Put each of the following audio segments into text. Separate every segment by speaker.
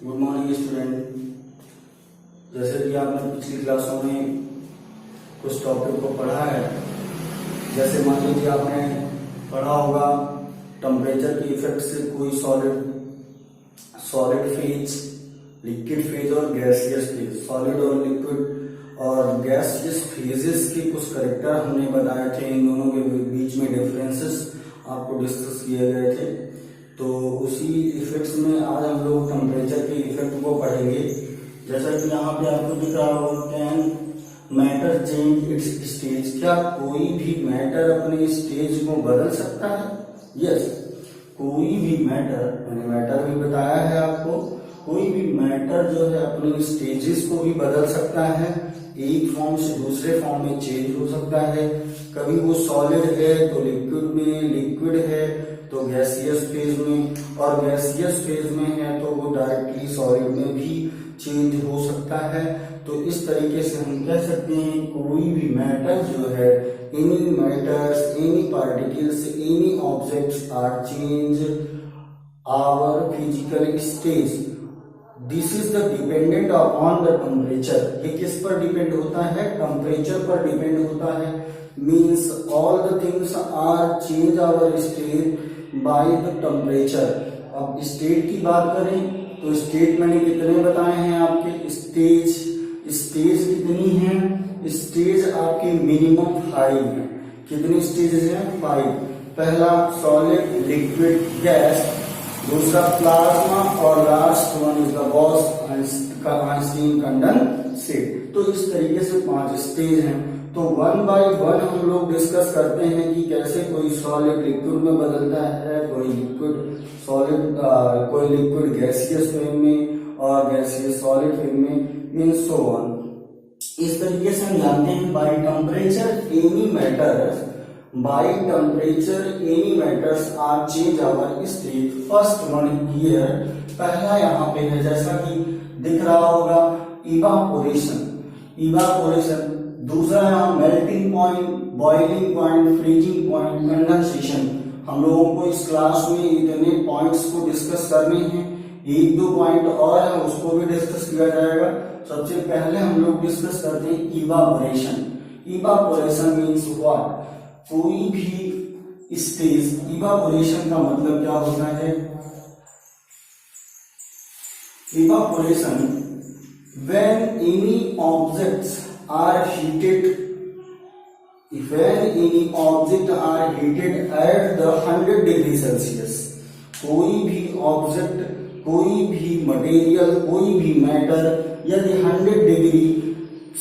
Speaker 1: Good morning student. जैसे कि आपने पिछली क्लासों में कुछ टॉपिक को पढ़ा है, जैसे मान लीजिए आपने पढ़ा होगा टेम्परेचर के इफेक्ट से कोई सॉलिड फेज, लिक्विड फेज और गैसियस फेज, सॉलिड और लिक्विड और गैसियस फेजेस के कुछ करेक्टर हमने बताए थे। इन दोनों के बीच में डिफरेंसेस आपको डिस्कस किए गए थे। तो उसी इफेक्ट्स में आज हम लोग टेम्परेचर के इफेक्ट को पढ़ेंगे। जैसा कि यहाँ पे आपको दिख रहा होगा, can matter change it's stage, क्या कोई भी मैटर अपने स्टेज को बदल सकता है? यस, कोई भी मैटर, मैंने मैटर भी बताया है आपको, कोई भी मैटर जो है अपने स्टेजेस को भी बदल सकता है, एक फॉर्म से दूसरे फॉर्म में चेंज हो सकता है। कभी वो सॉलिड है तो लिक्विड में, लिक्विड है तो गैसियस फेज में, और गैसियस फेज में है तो वो डायरेक्टली सॉलिड में भी चेंज हो सकता है। तो इस तरीके से हम कह सकते हैं कोई भी मैटर जो है, any matters, any particles, any objects are change our physical stage. This is the dependent upon the temperature. ये किस पर डिपेंड होता है? टेम्परेचर पर डिपेंड होता है। Means all the things are change our state by the temperature. अब state की बात करें तो स्टेट मैंने कितने बताए हैं आपके? स्टेज कितनी है? स्टेज आपके मिनिमम 5 है। कितनी स्टेजेस हैं? 5। पहला सॉलिड, लिक्विड, गैस, दूसरा प्लाज्मा और last one is the Gauss Einstein condensate. तो इस तरीके से 5 स्टेज हैं। तो 1 बाय 1 हम लोग डिस्कस करते हैं कि कैसे कोई सॉलिड लिक्विड में बदलता है, कोई लिक्विड सॉलिड, कोई लिक्विड गैसियस फॉर्म में और गैसियस सॉलिड फॉर्म में, इन सो ऑन। इस तरीके से हम जानते हैं by temperature any matters, by temperature any matters are change our state. First one here, पहला यहाँ पे है, जैसा कि दिख रहा होगा, इवापोरेशन। दूसरा यहाँ melting point, boiling point, freezing point, condensation. हम लोगों को इस क्लास में इतने पॉइंट्स को डिस्कस करने हैं। 1-2 पॉइंट और है, उसको भी डिस्कस किया जाएगा। सबसे पहले हम लोग डिस्कस करते हैं इवापोरेशन। Evaporation means what? कोई भी स्टेज, इवापोरेशन का मतलब क्या होता है? Evaporation when any objects are heated, when any object are heated at the 100 degree Celsius. कोई भी ऑब्जेक्ट, कोई भी मटेरियल, कोई भी मैटर यदि 100 डिग्री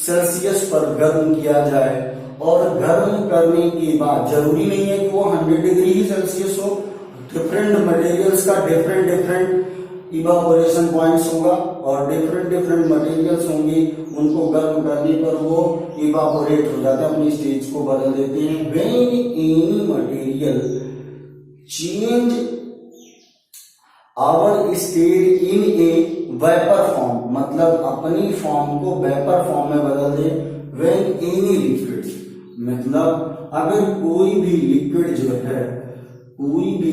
Speaker 1: सेल्सियस पर गर्म किया जाए, और गर्म करने के बाद जरूरी नहीं है कि वो 100 डिग्री ही सेल्सियस हो, डिफरेंट मटेरियल्स का डिफरेंट इवापोरेशन पॉइंट्स होगा और डिफरेंट मटेरियल्स होंगे, उनको गर्म करने पर वो इवापोरेट हो जाते हैं, अपनी स्टेज को बदल देते हैं। When any material change our state in a vapour form, मतलब अपनी फॉर्म को वेपर फॉर्म में बदल दे। व्हेन एनी लिक्विड, मतलब अगर कोई भी लिक्विड जो है, कोई भी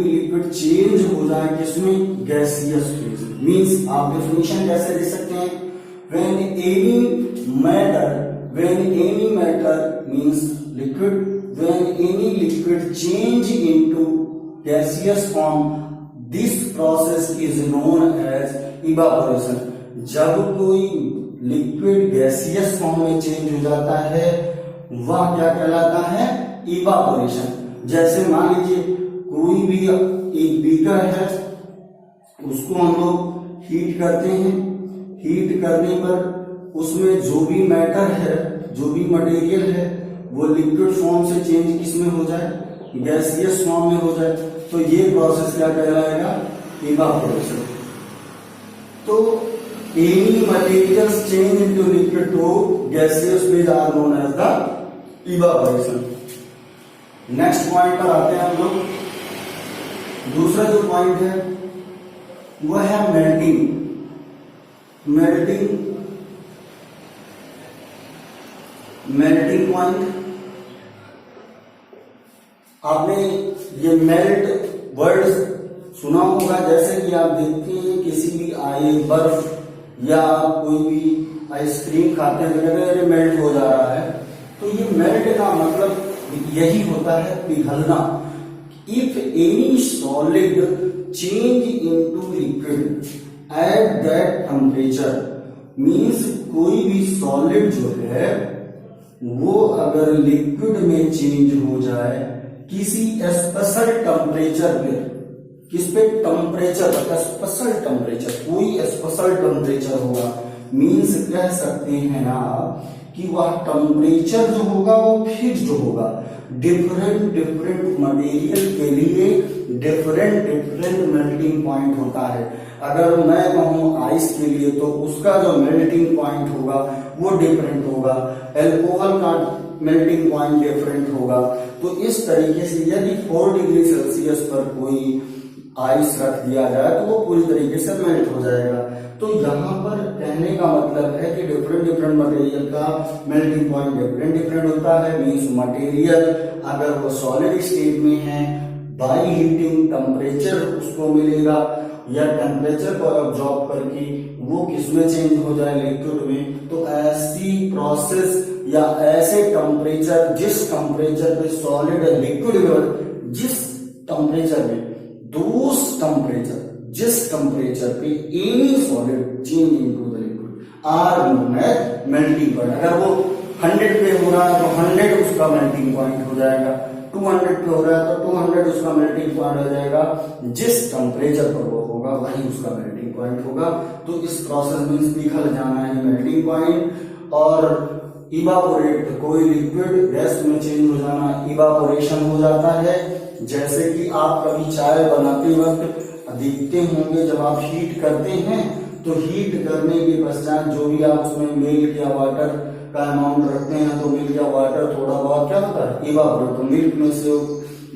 Speaker 1: लिक्विड चेंज हो जाए किसमें? Gaseous phase. मींस आप डेफिनेशन कैसे दे सकते हैं? When any matter means liquid, when any liquid change into gaseous form, this process is known as evaporation. जब कोई लिक्विड गैसियस फॉर्म में चेंज हो जाता है, वह क्या कहलाता है? इवापोरेशन। जैसे मान लीजिए कोई भी एक बीकर है, उसको हम लोग हीट करते हैं। हीट करने पर उसमें जो भी मैटर है, जो भी मटेरियल है, वो लिक्विड फॉर्म से चेंज किसमें हो जाए? गैसियस फॉर्म में हो जाए। तो ये प्रोसेस क्या कहलाएगा? इवापोरेशन। तो any materials change into liquid to gaseous phase are known as the evaporation. Next point पर आते हैं हम लोग। दूसरा जो पॉइंट है वह है मेल्टिंग पॉइंट। आपने ये मेल्ट वर्ड सुना होगा, जैसे कि आप देखते हैं किसी भी बर्फ या कोई भी आइसक्रीम खाते हैं तो मेल्ट हो जा रहा है, तो ये मेल्ट का मतलब यही होता है पिघलना। If any solid change into liquid at that temperature, means कोई भी सॉलिड जो है वो अगर लिक्विड में चेंज हो जाए किसी स्पेशल टेम्परेचर पे, किस पे टेम्परेचर, स्पेशल टेम्परेचर, कोई स्पेशल टेम्परेचर होगा, मीन्स कह सकते हैं आप कि वह टेम्परेचर जो होगा वो फिक्स्ड होगा। डिफरेंट डिफरेंट मटेरियल के लिए डिफरेंट डिफरेंट मेल्टिंग पॉइंट होता है। अगर मैं कहूँ आइस के लिए तो उसका जो मेल्टिंग पॉइंट होगा वो डिफरेंट होगा, एल्कोहल का मेल्टिंग पॉइंट डिफरेंट होगा। तो इस तरीके से यदि 4 डिग्री सेल्सियस पर कोई आइस रख दिया जाए तो वो पूरी तरीके से मेल्ट हो जाएगा। तो यहाँ पर कहने का मतलब है कि डिफरेंट डिफरेंट मटेरियल का मेल्टिंग पॉइंट डिफरेंट डिफरेंट होता है। मीन्स मटेरियल अगर वो सॉलिड स्टेट में है, बाय हीटिंग टेम्परेचर उसको मिलेगा, या टेम्परेचर को ऑब्जॉर्ब करके वो किसमें चेंज हो जाए, लिक्विड में। तो ऐसी प्रोसेस या ऐसे टेम्परेचर, जिस टेम्परेचर पे सॉलिड लिक्विड में, जिस टेम्परेचर में, जिस टेम्परेचर पे any solid change into the liquid are known as melting point. अगर वो 100 पे हो रहा है तो 100 उसका मेल्टिंग पॉइंट हो जाएगा, 200 पे हो रहा है तो 200 उसका मेल्टिंग पॉइंट हो जाएगा। जिस टेम्परेचर पर वो होगा वही उसका मेल्टिंग पॉइंट होगा। तो इस प्रोसेस में पिघल जाना है मेल्टिंग पॉइंट, और इवापोरेट, कोई लिक्विड गैस में चेंज हो जाना इवापोरेशन हो जाता है। जैसे कि आप कभी चाय बनाते वक्त देखते होंगे, जब आप हीट करते हैं तो हीट करने के पश्चात जो भी आप उसमें मिल्क या वाटर का अमाउंट रखते हैं तो मिल्क या वाटर थोड़ा बहुत क्या होता है, इवापोरेट, तो मिल्क में से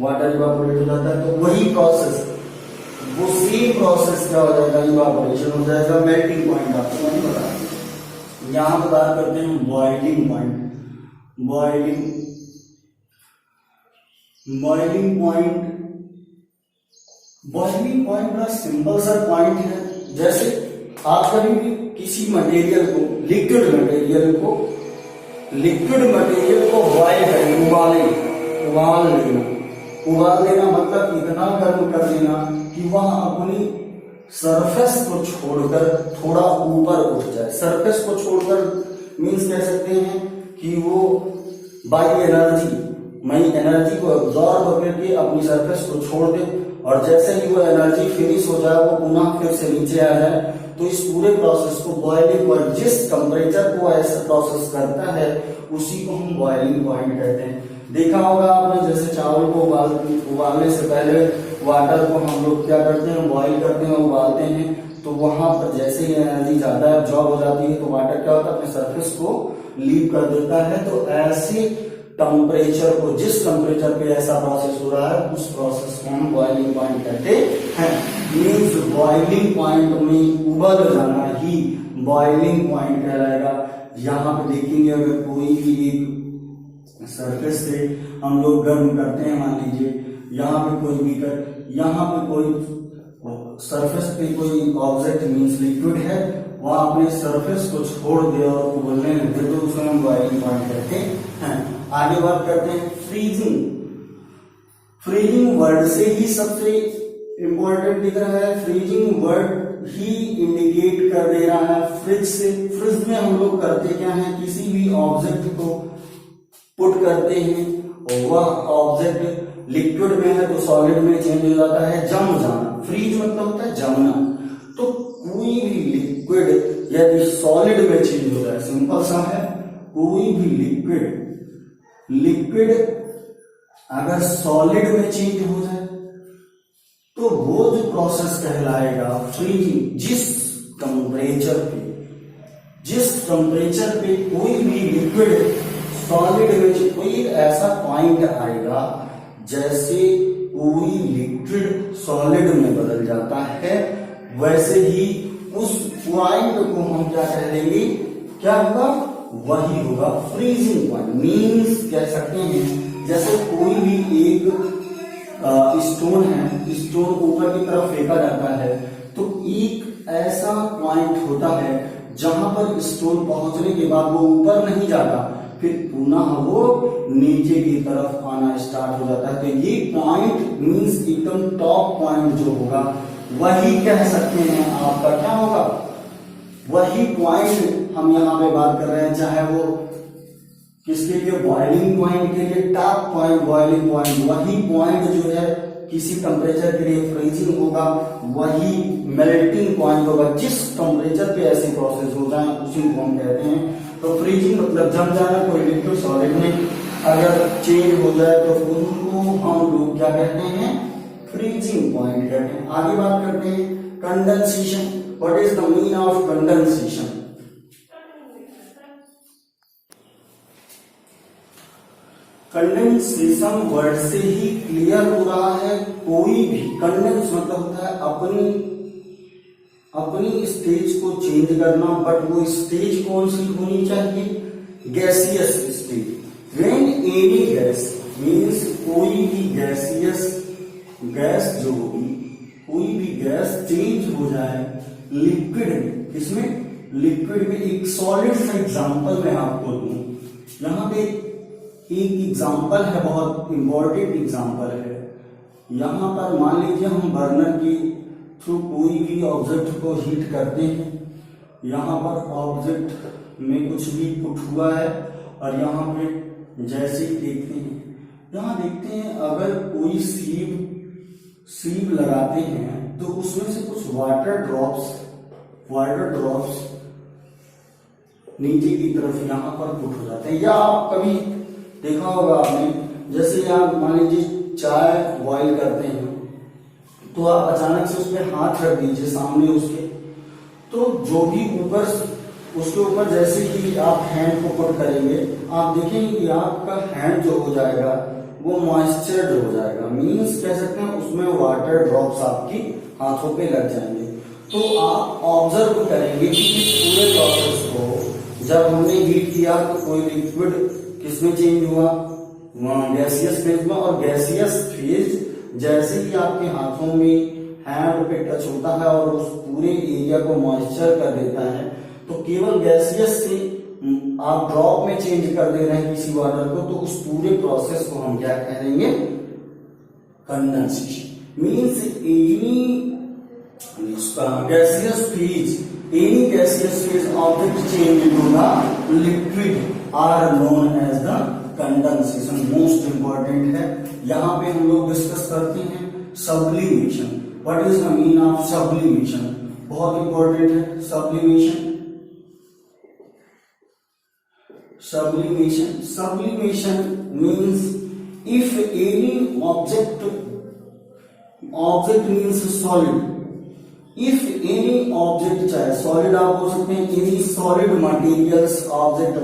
Speaker 1: वाटर इवापोरेट हो जाता है। तो वही प्रोसेस, वो सेम प्रोसेस क्या हो जाएगा, इवापोरेशन हो जाएगा। मेल्टिंग पॉइंट आपको नहीं पता। यहां पर बात करते हैं बॉइलिंग पॉइंट। बॉइलिंग पॉइंट बड़ा सिंपल सा पॉइंट है। जैसे आप कभी भी किसी मटेरियल को, लिक्विड मटेरियल को बॉइल करें, उबाल लेना मतलब इतना गर्म कर देना कि वह अपनी सरफेस को छोड़कर थोड़ा ऊपर उठ जाए। सरफेस को छोड़कर मीन्स कह सकते हैं कि वो बाई एनर्जी को अब्सॉर्ब करके अपनी सरफेस को छोड़ दे, और जैसे ही वो एनर्जी फिनिश हो जाए वो पुनः फिर से नीचे आ जाए। तो इस पूरे प्रोसेस को बॉइलिंग पॉइंट, जिस टेम्परेचर को ऐसा प्रोसेस करता है उसी को हम बॉइलिंग पॉइंट कहते हैं। देखा होगा आपने, जैसे चावल को उबालने से पहले वाटर को हम लोग क्या करते हैं, बॉइल करते हैं, उबालते हैं, तो वहां पर जैसे ही एनर्जी ज्यादा एब्जॉर्ब हो जाती है तो वाटर क्या होता है, अपने सरफेस को लीव कर देता है। तो ऐसे टेम्परेचर को, जिस टेम्परेचर पे ऐसा प्रोसेस हो रहा है उस प्रोसेस को हम बॉइलिंग पॉइंट कहते हैं। मीन्स बॉइलिंग पॉइंट में उबल जाना ही बॉइलिंग पॉइंट कहलाएगा। यहाँ पे देखेंगे अगर कोई भी एक सरफेस से हम लोग गर्म करते हैं, मान लीजिए यहाँ पे कोई बीकर, यहाँ पे कोई सरफेस पे कोई ऑब्जेक्ट मीन्स लिक्विड है, वहां अपने सरफेस को छोड़ दे और उबलने लगे तो उसको हम बॉइलिंग पॉइंट कहते हैं। आगे बात करते हैं फ्रीजिंग वर्ड से ही सबसे इंपॉर्टेंट दिख रहा है। फ्रीजिंग वर्ड ही इंडिकेट कर दे रहा है फ्रिज से। फ्रिज में हम लोग करते क्या है, किसी भी ऑब्जेक्ट को पुट करते हैं और वह ऑब्जेक्ट लिक्विड में है तो सॉलिड में चेंज हो जाता है, जम जाना। फ्रीज मतलब होता है जमना। तो कोई भी लिक्विड यदि सॉलिड में चेंज हो जाए, सिंपल सा है, कोई भी लिक्विड अगर सॉलिड में चेंज हो जाए तो वो जो प्रोसेस कहलाएगा फ्रीजिंग। जिस टेम्परेचर पे कोई भी लिक्विड सॉलिड में, कोई ऐसा पॉइंट आएगा जैसे कोई लिक्विड सॉलिड में बदल जाता है, वैसे ही उस पॉइंट को हम क्या कह देंगे, क्या होगा, वही होगा फ्रीजिंग पॉइंट। मीन्स कह सकते हैं जैसे कोई भी एक स्टोन है, स्टोन ऊपर की तरफ फेंका जाता है, तो एक ऐसा पॉइंट होता है जहां पर स्टोन पहुंचने के बाद वो ऊपर नहीं जाता, फिर पुनः वो नीचे की तरफ आना स्टार्ट हो जाता है। तो ये पॉइंट मींस एकदम टॉप पॉइंट जो होगा वही कह सकते हैं आपका क्या होगा, वही पॉइंट हम यहाँ पे बात कर रहे हैं, चाहे वो किसके लिए, बॉइलिंग पॉइंट के लिए टॉप पॉइंट, बॉइलिंग पॉइंट, वही पॉइंट जो है किसी टेम्परेचर के लिए फ्रीजिंग होगा, वही मेल्टिंग पॉइंट होगा। जिस टेम्परेचर पे ऐसी प्रोसेस हो जाए उसी को हम कहते हैं तो फ्रीजिंग, मतलब जम जाना, कोई लिक्विड सॉलिड में अगर चेंज हो जाए तो उनको हम लोग क्या कहते हैं, फ्रीजिंग पॉइंट कहते हैं। आगे बात करते हैं condensation. What is the mean of condensation? Condensation word से ही क्लियर हो रहा है, कोई भी कंडेंस मतलब होता है अपनी स्टेज को चेंज करना, बट वो स्टेज कौन सी होनी चाहिए, gaseous stage. When any gas means कोई भी गैसियस गैस जो होगी, कोई भी गैस चेंज हो जाए लिक्विड में, किसमें, लिक्विड में। एक सॉलिड का एग्जांपल मैं आपको दूं, यहां पे एक एग्जांपल है, बहुत इंपॉर्टेंट एग्जांपल है। यहां पर मान लीजिए हम बर्नर के थ्रू कोई भी ऑब्जेक्ट को हीट करते हैं, यहां पर ऑब्जेक्ट में कुछ भी पुट हुआ है और यहां पे जैसे देखते हैं, यहां देखते हैं अगर कोई सीब लगाते हैं तो उसमें से कुछ वाटर ड्रॉप्स नीचे की तरफ यहां पर पुट हो जाते हैं। या आप कभी देखा होगा आपने, जैसे आप मान लीजिए चाय बॉईल करते हैं तो आप अचानक से उसमें हाथ रख दीजिए सामने उसके, तो जो भी ऊपर उसके ऊपर जैसे ही आप हैंड को पुट करेंगे, आप देखेंगे कि आपका हैंड जो हो जाएगा वो मॉइस्चर्ड हो जाएगा, मींस कह सकते हैं उसमें वाटर ड्रॉप्स आपकी हाथों पे लग जाएंगे। तो आप ऑब्जर्व करेंगे कि इस पूरे प्रोसेस को जब हमने हीट किया तो कोई लिक्विड किसमें चेंज हुआ, गैसियस फेज में, और गैसियस फेज जैसे ही आपके हाथों में हैंड पे टच होता है और उस पूरे एरिया को मॉइस्चर कर देता है, तो केवल गैसियस से आप ड्रॉप में चेंज कर दे रहे हैं किसी वाटर को, तो उस पूरे प्रोसेस को हम क्या कह देंगे, condensation. Means any gaseous phase, any gaseous phase object change into the liquid are known as the condensation। most important है, यहाँ पे हम लोग डिस्कस करते हैं sublimation। what is the mean of sublimation? बहुत इंपॉर्टेंट है sublimation। sublimation means if any object means solid, if any object, चाहे सॉलिड आप बोल सकते हैं, any solid materials object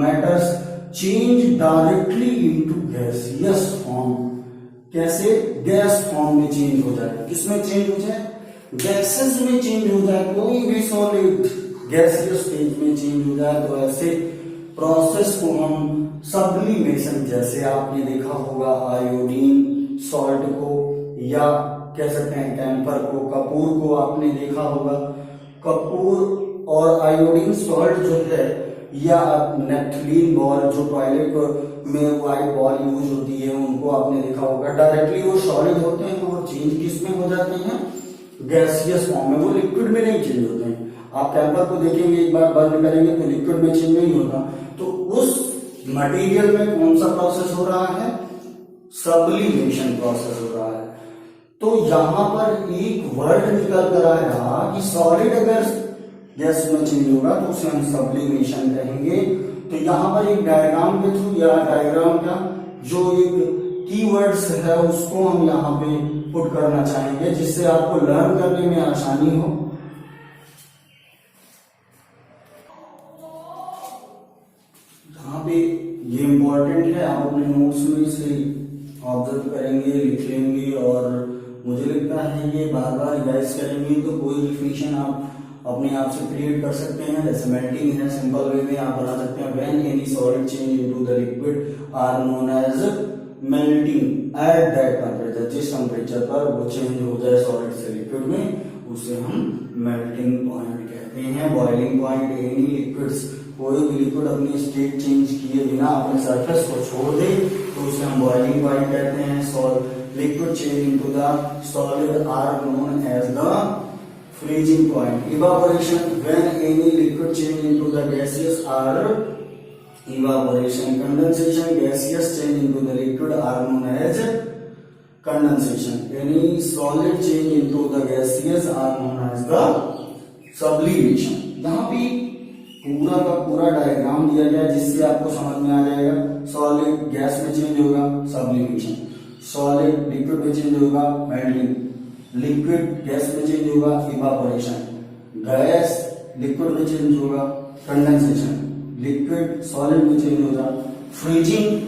Speaker 1: matters change directly into gaseous form. कैसे, गैस फॉर्म में change हो जाए, किसमें चेंज हो जाए, गैसेस में चेंज हो जाए, कोई भी सॉलिड गैसियस स्टेज में चेंज हो जाए, तो ऐसे प्रोसेस को हम सब्लिमेशन, जैसे आपने देखा होगा आयोडीन सॉल्ट को, या कह सकते हैं कैंपर को, कपूर को आपने देखा होगा, कपूर और आयोडीन सॉल्ट जो है, या नेफ्थलीन बॉल जो टॉयलेट में व्हाइट बॉल यूज होती है, उनको आपने देखा होगा, डायरेक्टली वो सॉलिड होते हैं, तो वो चेंज किस में हो जाते हैं, गैसियस फॉर्म में, वो लिक्विड में नहीं चेंज होते हैं। आप कैंपर को देखेंगे, एक बार बंद करेंगे तो लिक्विड में चेंज नहीं होता, तो उस मटेरियल में कौन सा प्रोसेस हो रहा है, सब्लिमेशन प्रोसेस हो रहा है। तो यहां पर एक वर्ड निकल कर आया कि सॉलिड अगर गैस में चेंज होगा तो उसे हम सब्लिमेशन कहेंगे। तो यहां पर एक डायग्राम के थ्रू, या डायग्राम का जो एक कीवर्ड्स है उसको हम यहाँ पे पुट करना चाहेंगे, जिससे आपको लर्न करने में आसानी हो। यहाँ पे ये इंपॉर्टेंट है, आप अपने नोट्स में से ऑब्जर्व करेंगे, लिख लेंगे, और मुझे लगता है ये बार बार रिवाइज करेंगे तो कोई डिफिनेशन आप अपने आप से क्रिएट कर सकते हैं। जैसे मेल्टिंग है, सिंपल वे में आप बना सकते हैं, when any solid change into the liquid are known as melting at that temperature, जिस टेम्परेचर पर वो चेंज हो जाए सॉलिड से लिक्विड में, उसे हम मेल्टिंग पॉइंट कहते हैं। बॉइलिंग पॉइंट, एनी लिक्विड्स, कोई भी लिक्विड अपनी स्टेट चेंज किए बिना अपने सरफेस को छोड़ दे तो उसे हम बॉइलिंग पॉइंट कहते हैं। Liquid change into the solid are known as the freezing point. Evaporation, when any liquid change into the gaseous are evaporation. Condensation, gaseous change into the liquid are known as condensation. Any solid change into the gaseous are known as the sublimation. यहाँ भी पूरा का पूरा diagram दिया गया जिससे आपको समझ में आ जाएगा। सॉलिड गैस में चेंज होगा सब्लिमेशन, सॉलिड लिक्विड में चेंज होगा मेल्टिंग, लिक्विड गैस में चेंज होगा इवापोरेशन, गैस लिक्विड में चेंज होगा कंडेंसेशन, लिक्विड सॉलिड में चेंज होगा फ्रीजिंग।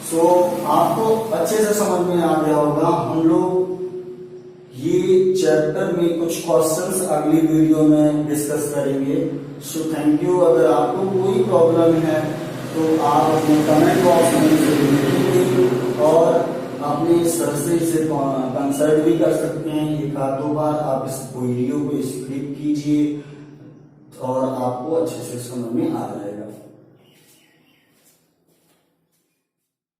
Speaker 1: सो आपको अच्छे से समझ में आ गया होगा। हम लोग ये चैप्टर में कुछ क्वेश्चंस अगली वीडियो में डिस्कस करेंगे। So thank you. अगर आपको कोई प्रॉब्लम है तो आप अपने कमेंट बॉक्स में लिखेंगे और अपने सर से इसे कंसल्ट भी कर सकते हैं। एक आध दो बार आप इस वीडियो को स्किप कीजिए और आपको अच्छे से समझ में आ जाएगा।